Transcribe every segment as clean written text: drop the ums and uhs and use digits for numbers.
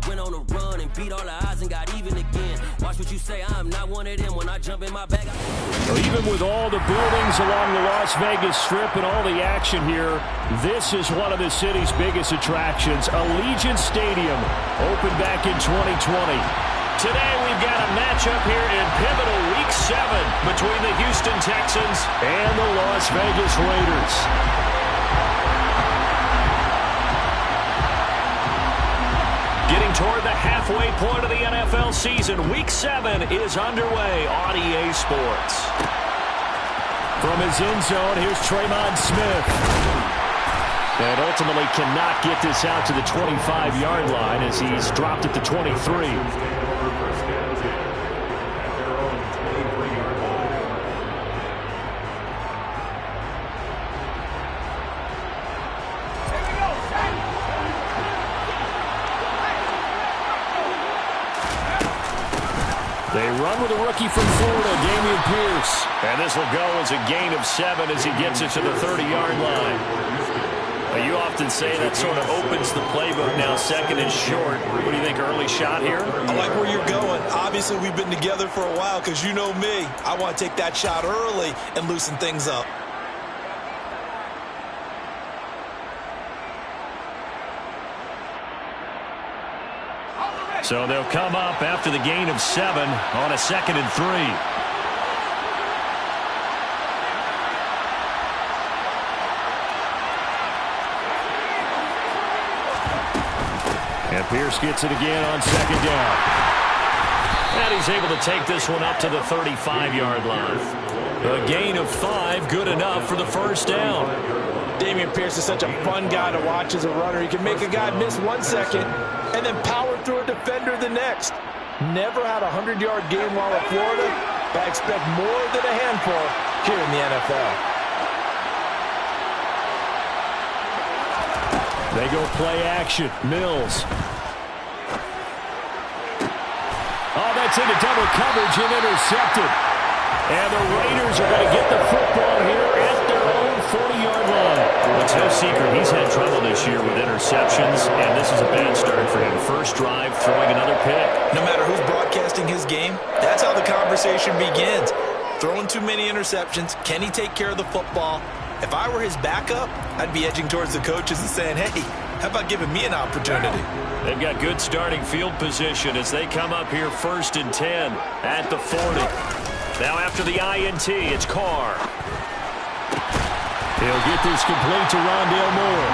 went on a run and beat all the odds and got even again. Watch what you say, I'm not one of them. When I jump in my bag, Even with all the buildings along the Las Vegas Strip and all the action here, this is one of the city's biggest attractions. Allegiant Stadium opened back in 2020. Today we've got a matchup here in pivotal Week 7 between the Houston Texans and the Las Vegas Raiders. Getting toward the halfway point of the NFL season, Week 7 is underway on EA Sports. From his end zone, here's Tremon Smith. And ultimately cannot get this out to the 25-yard line as he's dropped at the 23. They run with a rookie from Florida, Dameon Pierce. And this will go as a gain of 7 as he gets it to the 30-yard line. You often say that sort of opens the playbook now, second and short. What do you think, early shot here? I like where you're going. Obviously, we've been together for a while because you know me. I want to take that shot early and loosen things up. So they'll come up after the gain of 7 on a 2nd and 3. And Pierce gets it again on 2nd down. And he's able to take this one up to the 35-yard line. A gain of 5, good enough for the first down. Dameon Pierce is such a fun guy to watch as a runner. He can make a guy miss 1 second and then power through a defender the next. Never had a 100-yard game while at Florida, but I expect more than a handful here in the NFL. They go play action. Mills. Oh, that's into double coverage and intercepted. And the Raiders are going to get the football here at their own 40-yard line. Well, it's no secret he's had trouble this year with interceptions, and this is a bad start for him. First drive, throwing another pick. No matter who's broadcasting his game, that's how the conversation begins. Throwing too many interceptions. Can he take care of the football? If I were his backup, I'd be edging towards the coaches and saying, hey, how about giving me an opportunity? They've got good starting field position as they come up here 1st and 10 at the 40. Now after the INT, it's Carr. He'll get this complete to Rondale Moore.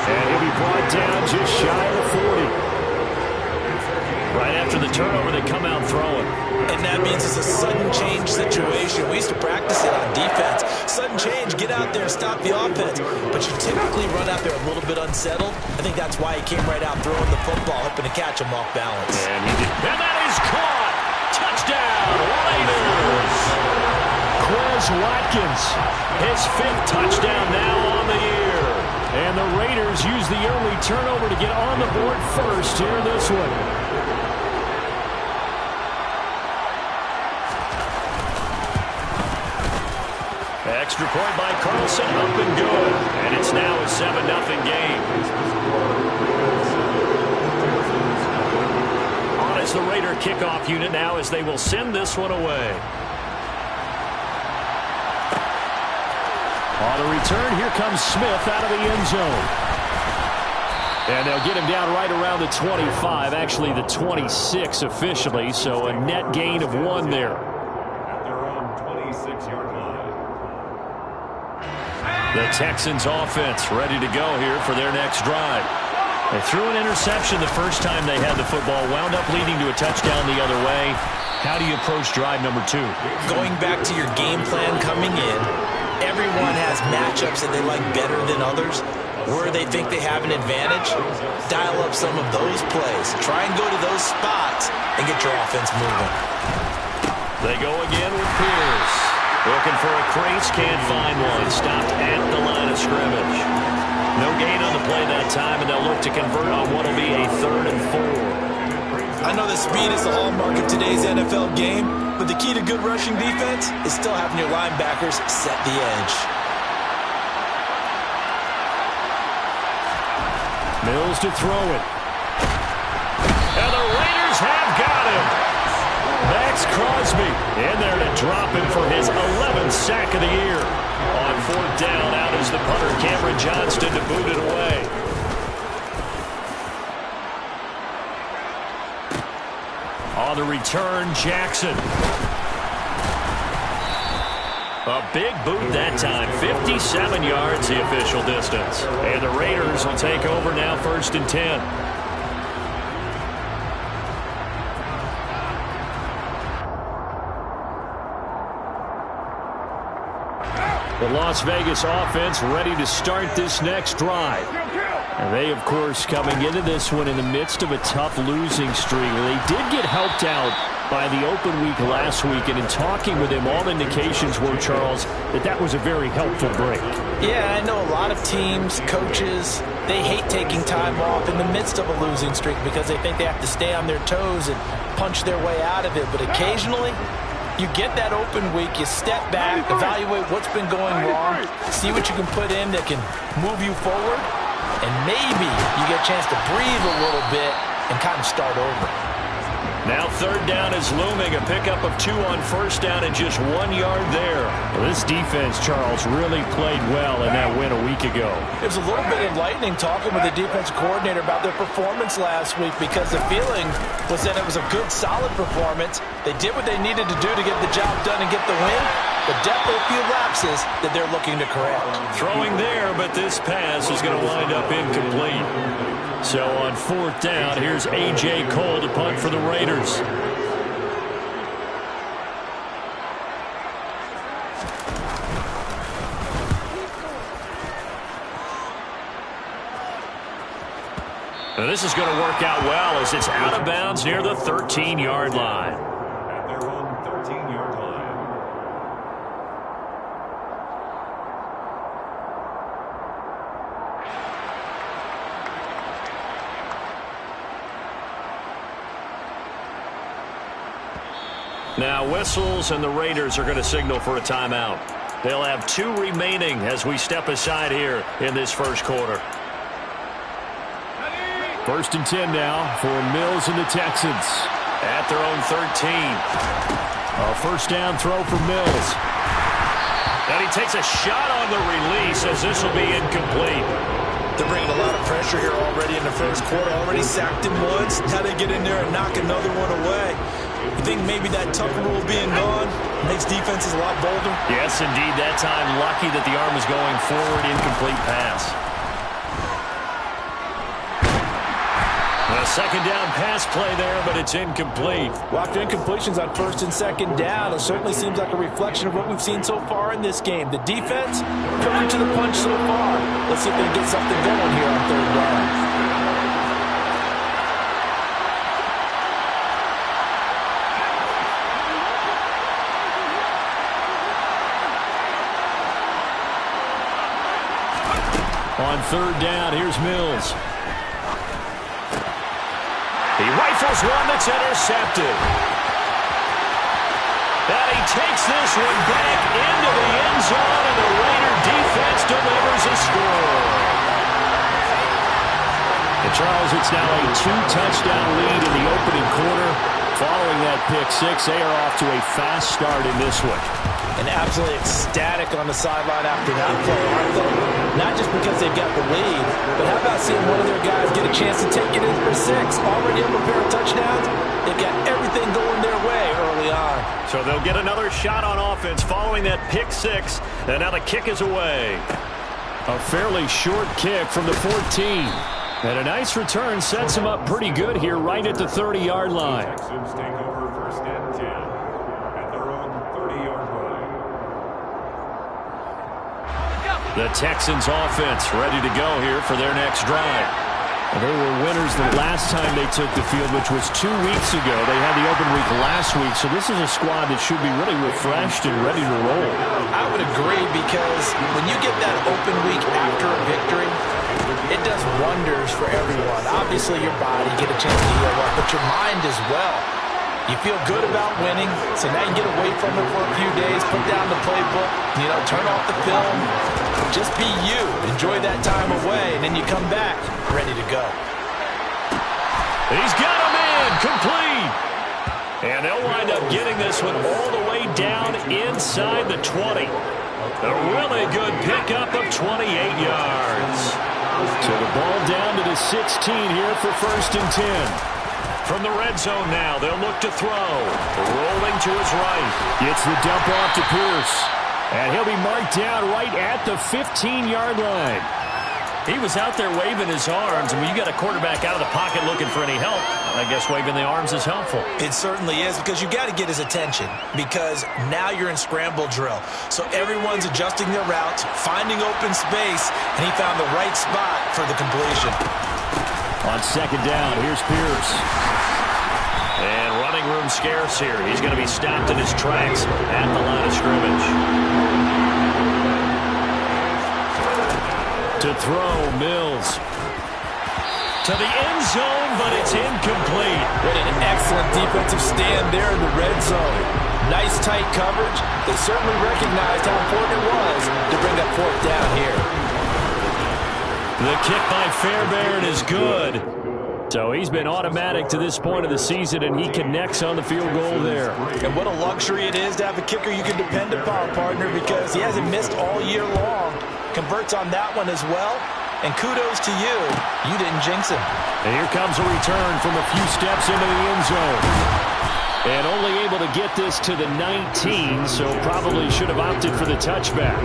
And he'll be brought down just shy of the 40. Right after the turnover, they come out throwing. And that means it's a sudden change situation. We used to practice it on defense. Sudden change, get out there, stop the offense. But you typically run out there a little bit unsettled. I think that's why he came right out throwing the football, hoping to catch him off balance. And he did. And that is caught. Touchdown, Raiders. Quez Watkins, his 5th touchdown now on the year. And the Raiders use the early turnover to get on the board first here in this one. Extra point by Carlson, up and good. And it's now a 7-0 game. On is the Raider kickoff unit now as they will send this one away. On the return, here comes Smith out of the end zone. And they'll get him down right around the 25, actually the 26 officially, so a net gain of 1 there. At their own 26-yard line. The Texans offense ready to go here for their next drive. They threw an interception the first time they had the football, wound up leading to a touchdown the other way. How do you approach drive number 2? Going back to your game plan coming in, everyone has matchups that they like better than others. Where they think they have an advantage, dial up some of those plays. Try and go to those spots and get your offense moving. They go again with Pierce. Looking for a crease, can't find one. Stopped at the line of scrimmage. No gain on the play that time, and they'll look to convert on what will be a 3rd and 4. I know that speed is the hallmark of today's NFL game, but the key to good rushing defense is still having your linebackers set the edge. Mills to throw it. And the Raiders have got him. Max Crosby in there to drop him for his 11th sack of the year. On 4th down, out is the punter, Cameron Johnston, to boot it away. On the return, Jackson. A big boot that time. 57 yards, the official distance. And the Raiders will take over now, 1st and 10. The Las Vegas offense ready to start this next drive. And they, of course, coming into this one in the midst of a tough losing streak. They did get helped out by the open week last week, and in talking with him, all indications were, Charles, that was a very helpful break. Yeah, I know a lot of teams, coaches, they hate taking time off in the midst of a losing streak because they think they have to stay on their toes and punch their way out of it. But occasionally, you get that open week, you step back, evaluate what's been going wrong, see what you can put in that can move you forward, and maybe you get a chance to breathe a little bit and kind of start over. Now 3rd down is looming. A pickup of 2 on 1st down and just 1 yard there. Well, this defense, Charles, really played well in that win a week ago. It was a little bit enlightening talking with the defensive coordinator about their performance last week because the feeling was that it was a good, solid performance. They did what they needed to do to get the job done and get the win, but definitely a few lapses that they're looking to correct. Throwing there, but this pass is going to wind up incomplete. So on 4th down, here's A.J. Cole to punt for the Raiders. Now this is going to work out well as it's out of bounds near the 13-yard line. At their own 13-yard line. Now whistles, and the Raiders are going to signal for a timeout. They'll have 2 remaining as we step aside here in this first quarter. 1st and 10 now for Mills and the Texans. At their own 13. A 1st down throw for Mills. And he takes a shot on the release as this will be incomplete. They're bringing a lot of pressure here already in the first quarter. Already sacked him once. Now they get in there and knock another one away. You think maybe that tough rule being gone makes defenses a lot bolder? Yes, indeed. That time, lucky that the arm was going forward. Incomplete pass. A 2nd down pass play there, but it's incomplete. Well, after incompletions on 1st and 2nd down, it certainly seems like a reflection of what we've seen so far in this game. The defense coming to the punch so far. Let's see if they can get something going here on 3rd down. On 3rd down, here's Mills. He rifles one that's intercepted. And he takes this one back into the end zone, and the Raider defense delivers a score. And Charles, it's now a 2-touchdown lead in the opening quarter. Following that pick six, they are off to a fast start in this one. And absolutely ecstatic on the sideline after that play, aren't they? Not just because they've got the lead, but how about seeing one of their guys get a chance to take it in for 6? Already up a pair of touchdowns. They've got everything going their way early on. So they'll get another shot on offense following that pick six. And now the kick is away. A fairly short kick from the 14. And a nice return sets him up pretty good here right at the 30-yard line. Texans take over 1st and 10 at their own 30-yard line. The Texans offense ready to go here for their next drive. They were winners the last time they took the field, which was 2 weeks ago. They had the open week last week, so this is a squad that should be really refreshed and ready to roll. I would agree, because when you get that open week after a victory, it does wonders for everyone. Obviously, your body, get a chance to heal up, but your mind as well. You feel good about winning, so now you get away from it for a few days, put down the playbook, turn off the film. Just be you. Enjoy that time away, and then you come back ready to go. He's got him in. And complete. And they'll wind up getting this one all the way down inside the 20. A really good pickup of 28 yards. So the ball down to the 16 here for 1st and 10. From the red zone now, they'll look to throw. Rolling to his right. Gets the dump off to Pierce. And he'll be marked down right at the 15-yard line. He was out there waving his arms, and when you got a quarterback out of the pocket looking for any help, I guess waving the arms is helpful. It certainly is, because you got to get his attention, because now you're in scramble drill. So everyone's adjusting their routes, finding open space, and he found the right spot for the completion. On 2nd down, here's Pierce. And running room scarce here. He's going to be stopped in his tracks at the line of scrimmage. To throw, Mills. To the end zone, but it's incomplete. What an excellent defensive stand there in the red zone. Nice tight coverage. They certainly recognized how important it was to bring that 4th down here. The kick by Fairbairn is good. So he's been automatic to this point of the season, and he connects on the field goal there. And what a luxury it is to have a kicker you can depend upon, partner, because he hasn't missed all year long. Converts on that one as well. And kudos to you. You didn't jinx him. And here comes a return from a few steps into the end zone. And only able to get this to the 19, so probably should have opted for the touchback.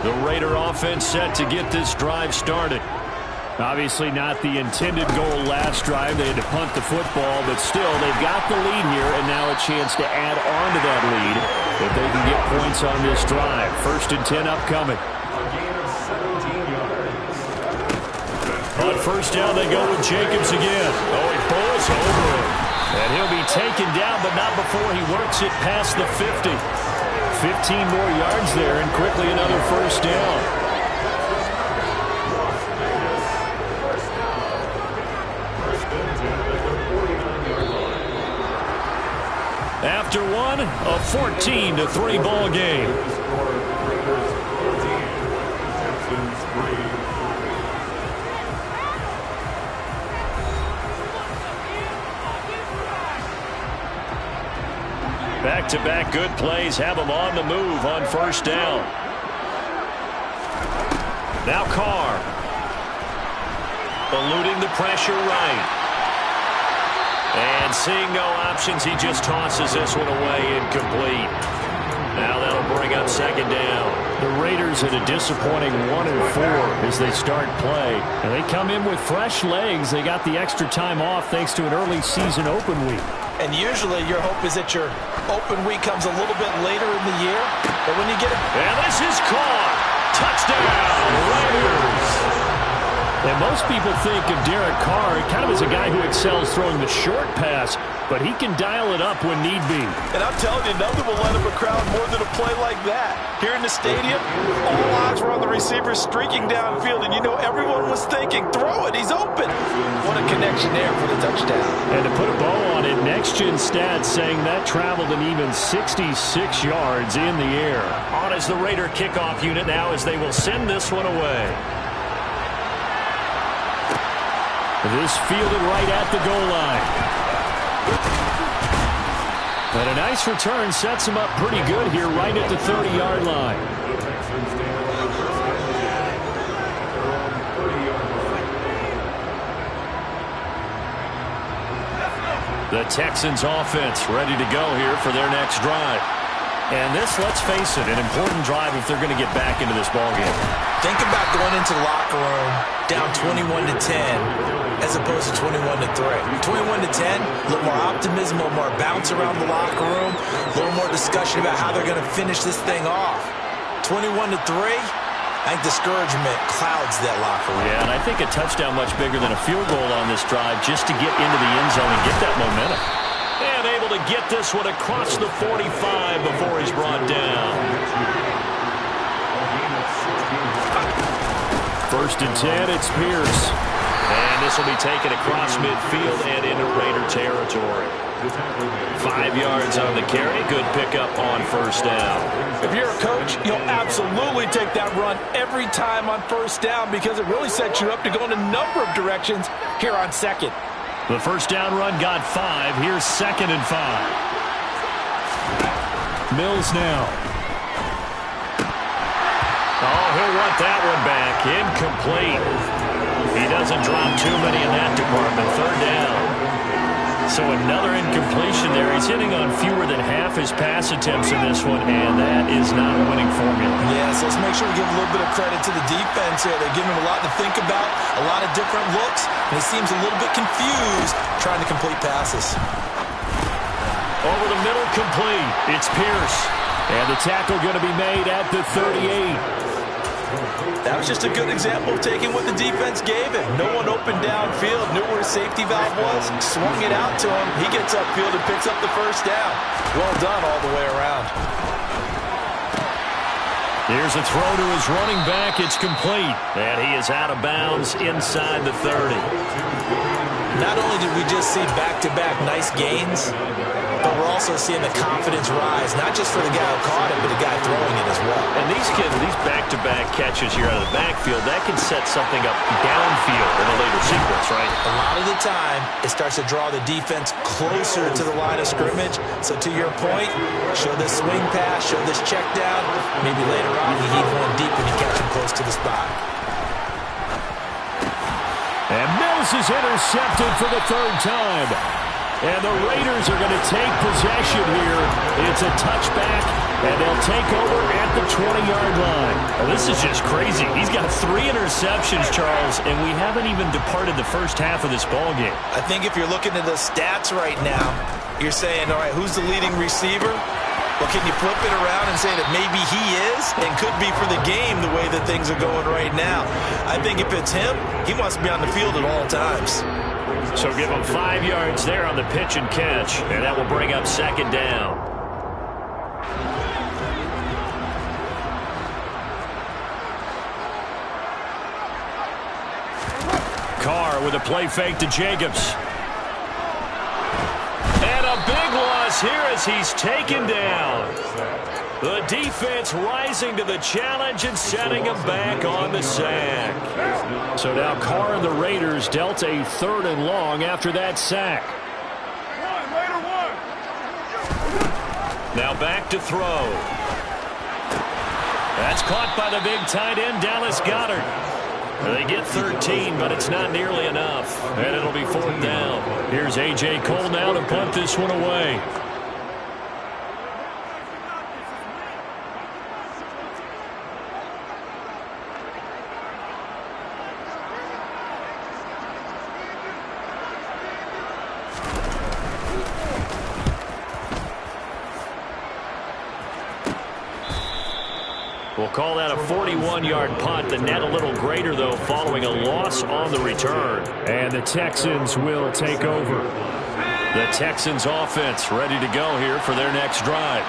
The Raider offense set to get this drive started. Obviously not the intended goal last drive. They had to punt the football, but still they've got the lead here, and now a chance to add on to that lead if they can get points on this drive. 1st and 10 upcoming. On 1st down, they go with Jacobs again. Oh, he pulls over it. And he'll be taken down, but not before he works it past the 50. 15 more yards there, and quickly another 1st down. After one, a 14-3 ball game. Back-to-back good plays have them on the move on 1st down. Now Carr. Eluding the pressure right. And seeing no options, he just tosses this one away, incomplete. Now that'll bring up 2nd down. The Raiders at a disappointing 1-4 as they start play. And they come in with fresh legs. They got the extra time off thanks to an early season open week. And usually your hope is that your open week comes a little bit later in the year. But when you get it... And this is caught. Touchdown, Raiders. And most people think of Derek Carr kind of as a guy who excels throwing the short pass, but he can dial it up when need be. And I'm telling you, nothing will let up a crowd more than a play like that. Here in the stadium, all eyes were on the receiver streaking downfield, and you know everyone was thinking, throw it, he's open. What a connection there for the touchdown. And to put a bow on it, Next Gen Stats saying that traveled an even 66 yards in the air. On is the Raider kickoff unit now as they will send this one away. This fielded right at the goal line. And a nice return sets him up pretty good here right at the 30-yard line. The Texans offense ready to go here for their next drive. And this, let's face it, an important drive if they're going to get back into this ballgame. Think about going into the locker room down 21-10 as opposed to 21-3. 21-10, a little more optimism, a little more bounce around the locker room, a little more discussion about how they're going to finish this thing off. 21-3, I think discouragement clouds that locker room. Yeah, and I think a touchdown much bigger than a field goal on this drive just to get into the end zone and get that momentum. And able to get this one across the 45 before he's brought down. 1st and 10, it's Pierce. And this will be taken across midfield and into Raider territory. 5 yards on the carry. Good pickup on first down. If you're a coach, you'll absolutely take that run every time on first down because it really sets you up to go in a number of directions here on second. The first down run got 5. Here's 2nd and 5. Mills now. Oh, he'll want that one back. Incomplete. He doesn't drop too many in that department. 3rd down. So another incompletion there. He's hitting on fewer than half his pass attempts in this one, and that is not a winning formula. Yes, let's make sure we give a little bit of credit to the defense here. They're giving him a lot to think about, a lot of different looks, and he seems a little bit confused trying to complete passes. Over the middle, complete. It's Pierce. And the tackle going to be made at the 38. That was just a good example of taking what the defense gave him. No one opened downfield, knew where his safety valve was, swung it out to him. He gets upfield and picks up the first down. Well done all the way around. Here's a throw to his running back. It's complete. And he is out of bounds inside the 30. Not only did we just see back-to-back nice gains, but we're also seeing the confidence rise, not just for the guy who caught it, but the guy throwing it as well. And these kids, these back-to-back catches here out of the backfield, that can set something up downfield in a later sequence, right? A lot of the time, it starts to draw the defense closer to the line of scrimmage. So to your point, show this swing pass, show this check down. Maybe later on, you heave one deep when you catch him close to the spot. And Mills is intercepted for the 3rd time. And the Raiders are going to take possession here. It's a touchback, and they'll take over at the 20-yard line. Well, this is just crazy. He's got 3 interceptions, Charles, and we haven't even departed the first half of this ballgame. I think if you're looking at the stats right now, you're saying, all right, who's the leading receiver? Well, can you flip it around and say that maybe he is and could be for the game the way that things are going right now? I think if it's him, he wants to be on the field at all times. So give him 5 yards there on the pitch and catch, and that will bring up 2nd down. Carr with a play fake to Jacobs. And a big loss here as he's taken down. The defense rising to the challenge and setting him back on the sack. So now Carr and the Raiders dealt a 3rd and long after that sack. Now back to throw. That's caught by the big tight end, Dallas Goedert. They get 13, but it's not nearly enough. And it'll be 4th down. Here's A.J. Cole now to punt this one away. We'll call that a 41-yard punt. The net a little greater, though, following a loss on the return. And the Texans will take over. The Texans offense ready to go here for their next drive.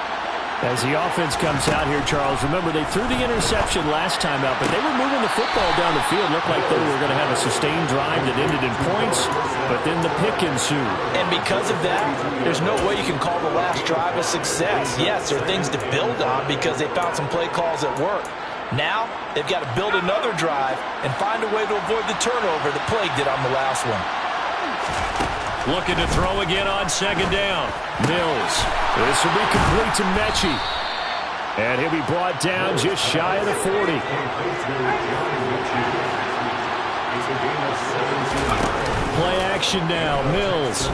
As the offense comes out here, Charles, remember they threw the interception last time out, but they were moving the football down the field. Looked like they were going to have a sustained drive that ended in points, but then the pick ensued. And because of that, there's no way you can call the last drive a success. Yes, there are things to build on because they found some play calls that work. Now, they've got to build another drive and find a way to avoid the turnover that plagued it on the last one. Looking to throw again on 2nd down. Mills. This will be complete to Mechie. And he'll be brought down just shy of the 40. Play action now. Mills.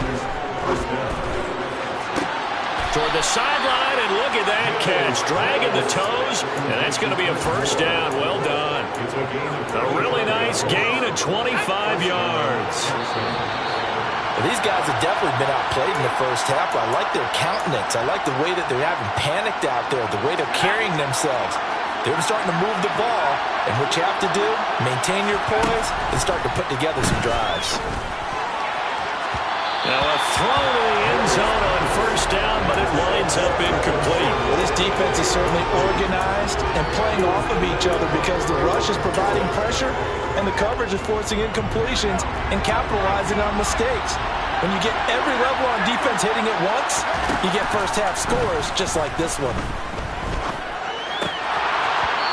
Toward the sideline, and look at that catch. Dragging the toes, and that's going to be a 1st down. Well done. A really nice gain of 25 yards. These guys have definitely been outplayed in the first half. I like their countenance. I like the way that they're having panicked out there, the way they're carrying themselves. They're starting to move the ball, and what you have to do, maintain your poise and start to put together some drives. Now a throw to the end zone on first down, but it winds up incomplete. Well, this defense is certainly organized and playing off of each other because the rush is providing pressure and the coverage is forcing incompletions and capitalizing on mistakes. When you get every level on defense hitting it once, you get first half scores just like this one.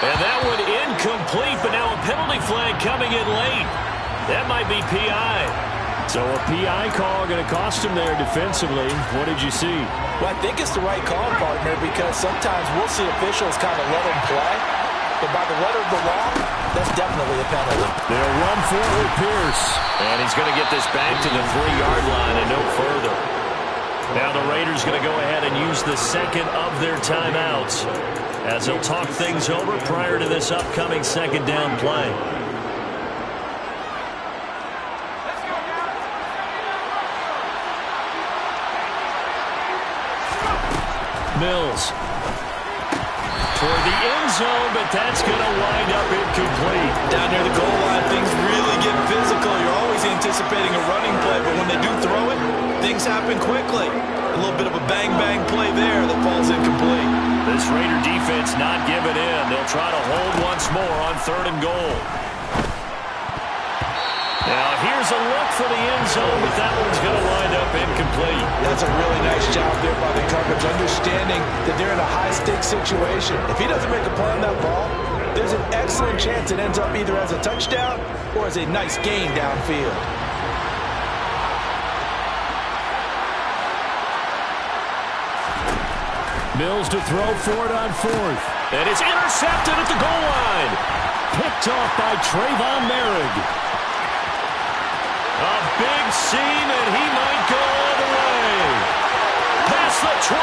And that one incomplete, but now a penalty flag coming in late. That might be PI. So a PI call going to cost him there defensively. What did you see? Well, I think it's the right call, partner, because sometimes we'll see officials kind of let him play. But by the letter of the law, that's definitely a penalty. They'll run for it with Pierce. And he's going to get this back to the 3-yard line and no further. Now the Raiders going to go ahead and use the second of their timeouts as they'll talk things over prior to this upcoming second down play. Mills toward the end zone, but that's going to wind up incomplete. Down near the goal line, things really get physical. You're always anticipating a running play, but when they do throw it, things happen quickly. A little bit of a bang-bang play there that falls incomplete. This Raider defense not giving in. They'll try to hold once more on 3rd and goal. Now here's a look for the end zone, but that one's going to wind up incomplete. That's a really nice job there by the coverage, understanding that they're in a high-stakes situation. If he doesn't make a play on that ball, there's an excellent chance it ends up either as a touchdown or as a nice gain downfield. Mills to throw for it on 4th. And it's intercepted at the goal line. Picked off by Trayvon Merrick. A big seam, and he might go all the way. Past the 20.